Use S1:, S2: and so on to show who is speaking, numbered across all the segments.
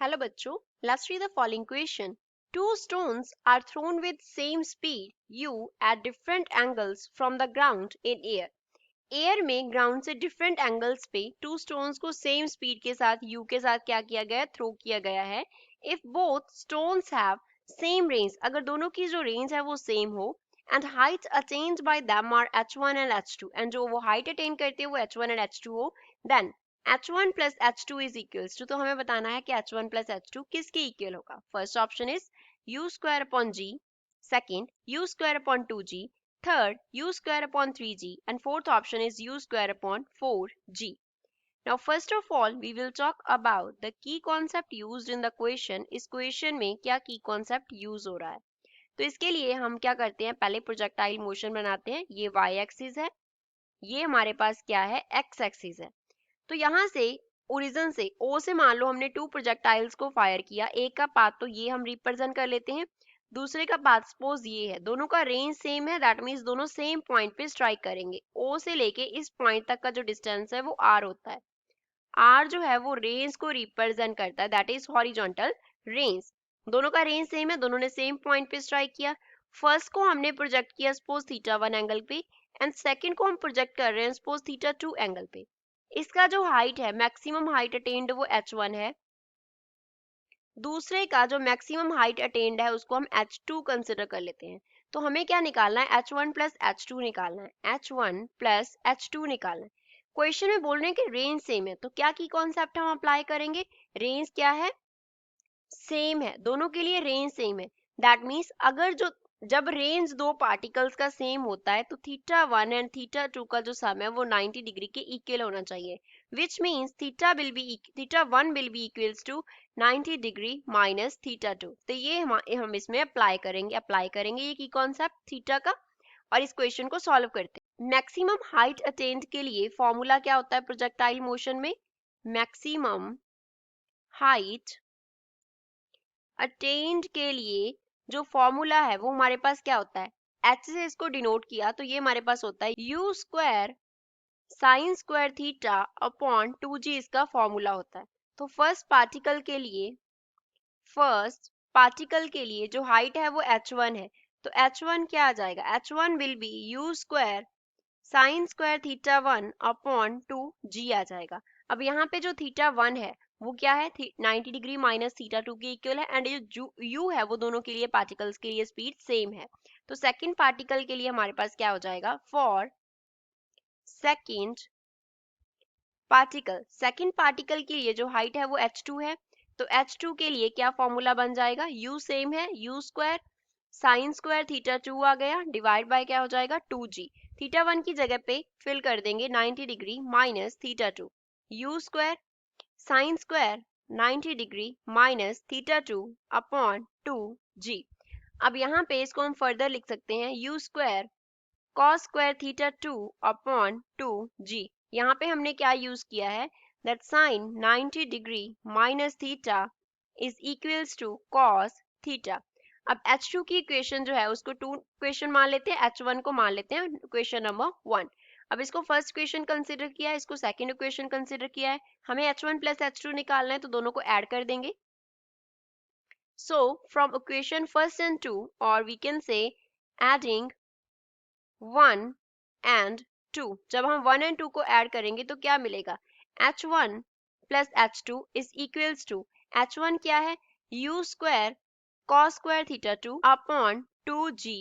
S1: Hello बच्चों, let's read the following question. Two stones are thrown with same speed u at different angles from the ground in air. Air में ground से different angles पे to stones को same speed के साथ you के साथ क्या किया गया है, थ्रो किया गया है. If both stones have same range, अगर दोनों की जो रेंज है वो सेम हो, and height attained by them are h1 and h2, and जो वो हाइट अटेन करते हैं वो h1 एंड h2 हो, then h1 plus h2 is equals to, तो हमें बताना है कि h1 plus h2 किसके इक्वल होगा. First option is u square upon g, second u square upon 2g, third u square upon 3g, and fourth option is u square upon 4g. Now first of all we will talk about the key concept used in the question. इस question में क्या key concept use हो रहा है. तो इसके लिए हम क्या करते हैं, पहले प्रोजेक्टाइल मोशन बनाते हैं. ये y एक्सिस है, ये हमारे पास क्या है, x एक्सिस है. तो यहाँ से ओरिजिन से O से मान लो हमने टू प्रोजेक्टाइल्स को फायर किया. एक का पाथ तो ये हम रिप्रेजेंट कर लेते हैं, दूसरे का पाथ सपोज ये है. दोनों का रेंज सेम है, दैट मीन्स दोनों सेम पॉइंट पे स्ट्राइक करेंगे. O से लेके इस पॉइंट तक का जो डिस्टेंस है वो r होता है. r जो है वो रेंज को रिप्रेजेंट करता है, दैट इज हॉरिजॉन्टल रेंज. दोनों का रेंज सेम है, दोनों ने सेम पॉइंट पे स्ट्राइक किया. फर्स्ट को हमने प्रोजेक्ट किया सपोज θ1 एंगल पे, एंड सेकंड को हम प्रोजेक्ट कर रहे हैं सपोज θ2 एंगल पे. इसका जो हाइट है, मैक्सिमम हाइट अटेन्ड वो h1 है, दूसरे का जो मैक्सिमम हाइट अटेन्ड है उसको हम h2 कंसिडर कर लेते हैं. तो हमें क्या निकालना है, h1 प्लस h2 निकालना है. h1 प्लस h2 निकालना है. क्वेश्चन में बोल रहे हैं कि रेंज सेम है, तो क्या की कॉन्सेप्ट हम अप्लाई करेंगे, रेंज क्या है, सेम है, दोनों के लिए रेंज सेम है. दैट मीन्स अगर जब रेंज दो पार्टिकल्स का सेम होता है तो θ1 एंड θ2 का जो सम है वो 90 डिग्री के इक्वल होना चाहिए, which means θ1 will be equals to 90 degree minus θ2. तो ये हम इसमें अप्लाई करेंगे ये की कॉन्सेप्ट थीटा का, और इस क्वेश्चन को सॉल्व करते हैं. मैक्सिमम हाइट अटेन्ड के लिए फॉर्मूला क्या होता है प्रोजेक्टाइल मोशन में, मैक्सिमम हाइट अटेन्ड के लिए जो फॉर्मूला है वो हमारे पास क्या होता है, h से इसको डिनोट किया तो ये हमारे पास होता है u square sine square theta upon 2g, इसका फॉर्मूला होता है. तो फर्स्ट पार्टिकल के लिए जो हाइट है वो h1 है, तो h1 क्या आ जाएगा, h1 will be u square sine square θ1 upon 2g आ जाएगा. अब यहाँ पे जो θ1 है वो क्या है, 90 डिग्री माइनस θ2 के इक्वल है, एंड जो u है वो दोनों के लिए पार्टिकल्स के लिए स्पीड सेम है. तो सेकंड पार्टिकल के लिए हमारे पास क्या हो जाएगा, फॉर सेकंड पार्टिकल के लिए जो हाइट है वो h2 है, तो h2 के लिए क्या फॉर्मूला बन जाएगा, u सेम है, u स्क्वायर साइन स्क्वायर θ2 आ गया, डिवाइड बाय क्या हो जाएगा 2g. θ1 की जगह पे फिल कर देंगे 90 degree minus θ2, u square sine square 90 degree minus θ2 upon 2g. अब यहाँ पे इसको हम फर्दर लिख सकते हैं u square cos square θ2 upon 2g. यहाँ पे हमने क्या यूज किया है, that sine 90 degree minus theta is equals to cos theta. अब h2 की इक्वेशन जो है उसको टू इक्वेशन मान लेते हैं, h1 को मान लेते हैं इक्वेशन नंबर 1. अब इसको फर्स्ट इक्वेशन कंसीडर किया है, इसको सेकंड इक्वेशन कंसीडर किया है, हमें h1 प्लस h2 निकालना है, तो दोनों को ऐड कर देंगे. So from equation first and 2, और we can say adding 1 and 2, जब हम 1 एंड 2 को ऐड करेंगे तो क्या मिलेगा, h1 plus h2 is equals to, h1 क्या है, u square cos square θ2 upon 2g,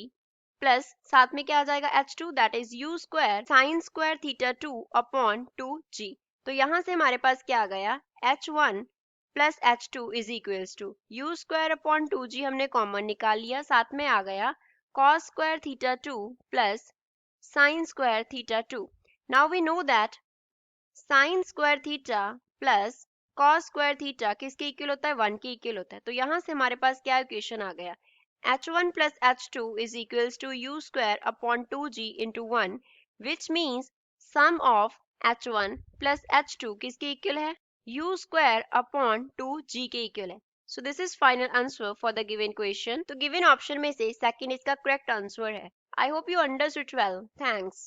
S1: plus साथ में क्या आ जाएगा h2, that is u square sine square θ2 upon 2g. तो यहाँ से हमारे पास क्या आ गया, h1 plus h2 is equals to u square upon 2g हमने कॉमन निकाल लिया, साथ में आ गया cos square θ2 plus sin square θ2. Now we know that sin square theta plus cos square theta किसके इक्वल होता है, 1 के इक्वल होता है. तो यहाँ से हमारे पास क्या इक्वेशन आ गया, h1 plus h2 is equals to u square upon 2g into 1, which means sum of h1 plus h2 किसके इक्वल है, u square upon 2g के इक्वल है. So this is final answer for the given question. तो given option में से second इसका correct answer है. I hope you understood well. Thanks.